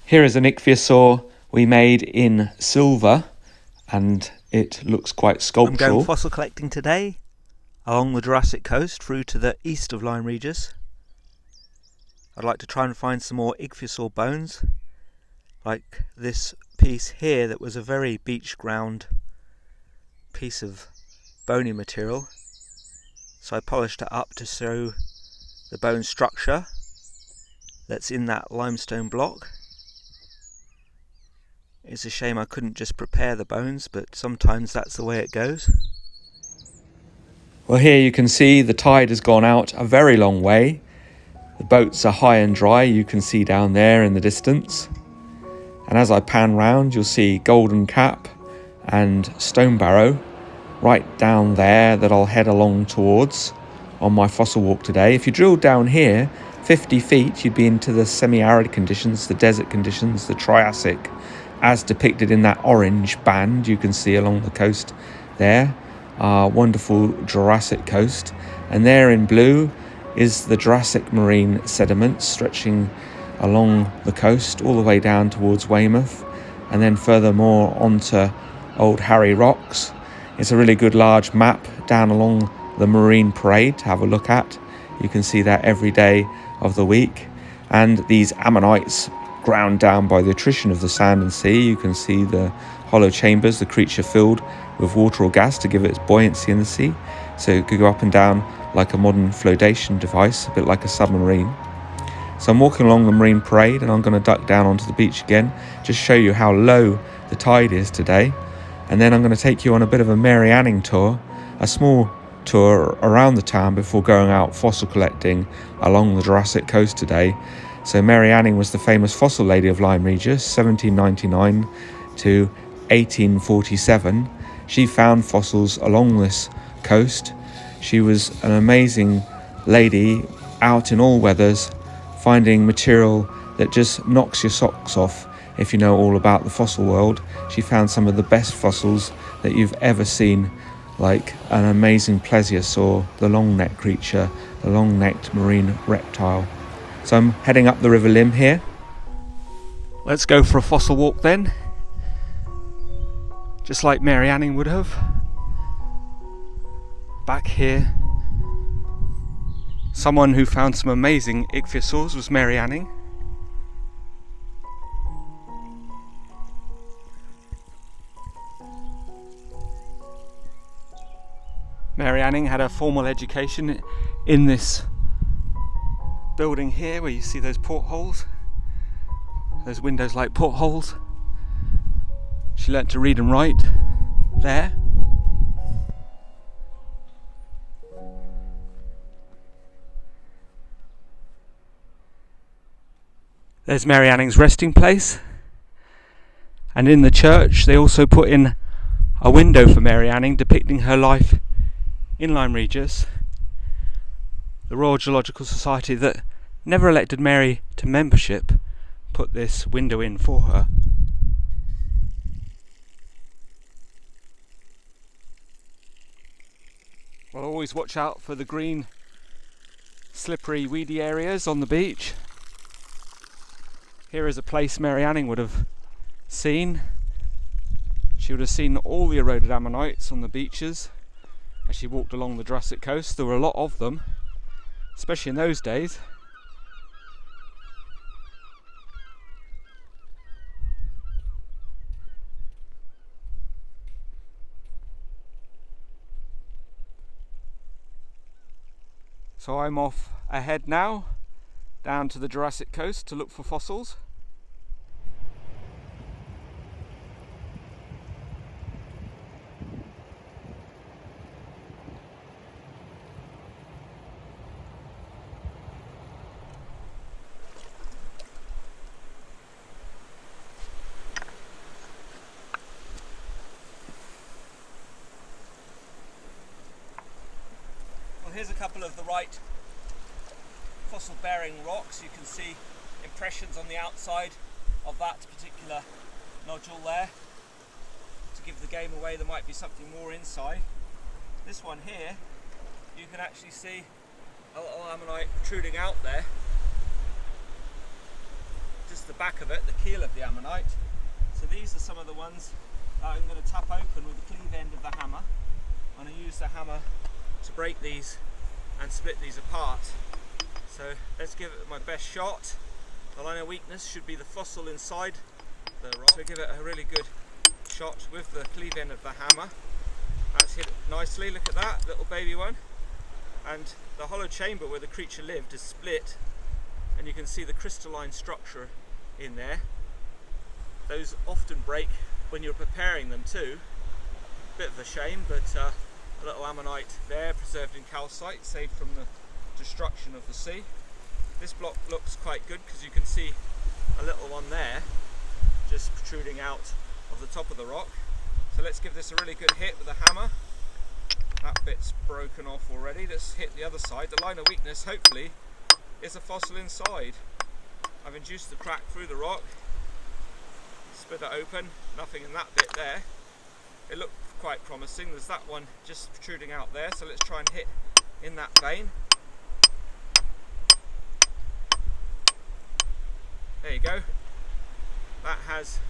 Here is an ichthyosaur we made in silver, and it looks quite sculptural. I'm going fossil collecting today along the Jurassic coast through to the east of Lyme Regis. I'd like to try and find some more ichthyosaur bones, like this piece here that was a very beach ground piece of bony material. So I polished it up to show the bone structure that's in that limestone block. It's a shame I couldn't just prepare the bones, but sometimes that's the way it goes. Well, here you can see the tide has gone out a very long way. The boats are high and dry, you can see down there in the distance. And as I pan round, you'll see golden cap and stone barrow right down there that I'll head along towards on my fossil walk today. If you drilled down here 50 feet, you'd be into the semi-arid conditions, the desert conditions, the Triassic, as depicted in that orange band you can see along the coast there. Our wonderful Jurassic coast. And there in blue is the Jurassic marine sediments stretching along the coast all the way down towards Weymouth, and then furthermore onto Old Harry Rocks. It's a really good large map down along the Marine Parade to have a look at. You can see that every day of the week. And these ammonites ground down by the attrition of the sand and sea. You can see the hollow chambers, the creature filled with water or gas to give it its buoyancy in the sea. So it could go up and down like a modern flotation device, a bit like a submarine. So I'm walking along the Marine Parade, and I'm going to duck down onto the beach again, just show you how low the tide is today. And then I'm going to take you on a bit of a Mary Anning tour, a small tour around the town before going out fossil collecting along the Jurassic coast today. So Mary Anning was the famous fossil lady of Lyme Regis, 1799 to 1847. She found fossils along this coast. She was an amazing lady out in all weathers, finding material that just knocks your socks off if you know all about the fossil world. She found some of the best fossils that you've ever seen, like an amazing plesiosaur, the long-necked creature, the long-necked marine reptile. So I'm heading up the River Lim here. Let's go for a fossil walk then, just like Mary Anning would have. Back here, someone who found some amazing ichthyosaurs was Mary Anning. Mary Anning had her formal education in this building here, where you see those portholes, those windows like portholes. She learnt to read and write there. There's Mary Anning's resting place, and in the church they also put in a window for Mary Anning depicting her life in Lyme Regis. The Royal Geological Society, that never elected Mary to membership, put this window in for her. Well, always watch out for the green, slippery, weedy areas on the beach. Here is a place Mary Anning would have seen. She would have seen all the eroded ammonites on the beaches as she walked along the Jurassic coast. There were a lot of them, especially in those days. So I'm off ahead now, down to the Jurassic coast to look for fossils. Here's a couple of the right fossil bearing rocks. You can see impressions on the outside of that particular nodule there. To give the game away, there might be something more inside. This one here, you can actually see a little ammonite protruding out there. is the back of it, the keel of the ammonite. So these are some of the ones that I'm going to tap open with the cleave end of the hammer. I'm going to use the hammer to break these and split these apart. So let's give it my best shot. The line of weakness should be the fossil inside the rock. So give it a really good shot with the cleave end of the hammer. That's hit it nicely, look at that little baby one. And the hollow chamber where the creature lived is split, and you can see the crystalline structure in there. Those often break when you're preparing them too. Bit of a shame, but a little ammonite there preserved in calcite, saved from the destruction of the sea. This block looks quite good because you can see a little one there just protruding out of the top of the rock. So let's give this a really good hit with a hammer. That bit's broken off already. Let's hit the other side. The line of weakness, hopefully, is a fossil inside. I've induced the crack through the rock, split it open, nothing in that bit there. It looked quite promising. There's that one just protruding out there, so let's try and hit in that vein. There you go. That has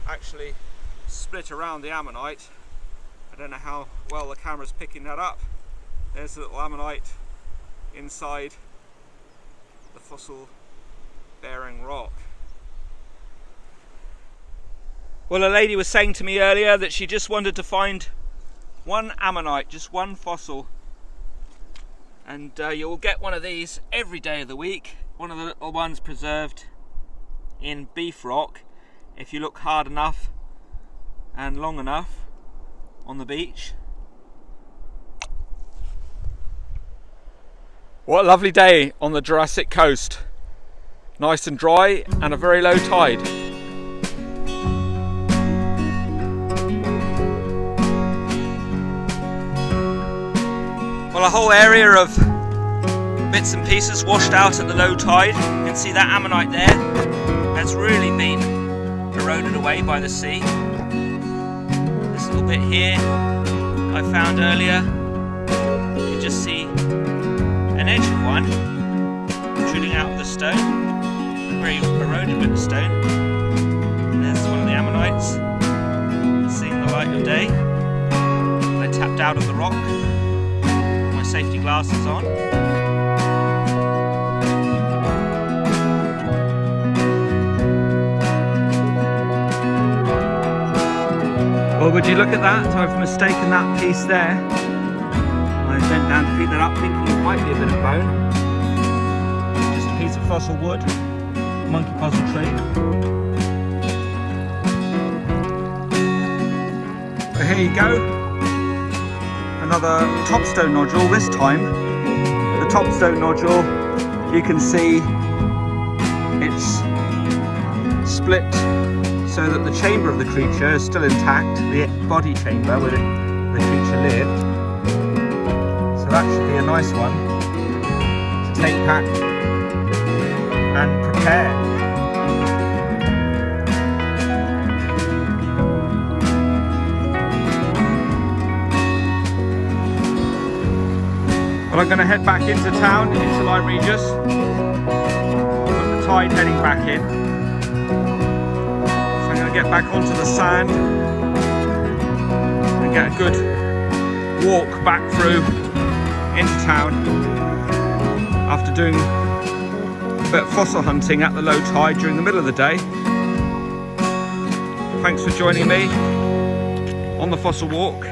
actually split around the ammonite. I don't know how well the camera's picking that up. There's a little ammonite inside the fossil bearing rock. Well, a lady was saying to me earlier that she just wanted to find one ammonite, just one fossil. And you'll get one of these every day of the week. One of the little ones preserved in beef rock, if you look hard enough and long enough on the beach. What a lovely day on the Jurassic coast. Nice and dry and a very low tide. Well, a whole area of bits and pieces washed out at the low tide. You can see that ammonite there has really been eroded away by the sea. This little bit here I found earlier, you can just see an edge of one protruding out of the stone, very eroded with the stone. And there's one of the ammonites seeing the light of day. I tapped out of the rock, my safety glasses on. Well, would you look at that? I've mistaken that piece there. I bent down to pick that up thinking it might be a bit of bone. Just a piece of fossil wood, monkey puzzle tree. So here you go. Another topstone nodule this time. The topstone nodule, you can see it's split so that the chamber of the creature is still intact, the body chamber where the creature lived. So that should be a nice one to take back and prepare. Well, I'm going to head back into town, into Lyme Regis, with the tide heading back in. Get back onto the sand and get a good walk back through into town after doing a bit of fossil hunting at the low tide during the middle of the day. Thanks for joining me on the fossil walk.